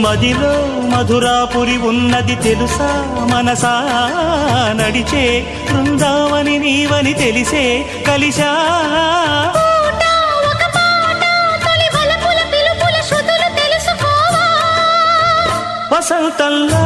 మదిలో మధురాపురి ఉన్నది తెలుసా మనసా నడిచే బృందావని నీవని తెలిసే కలిశా వసంతంలా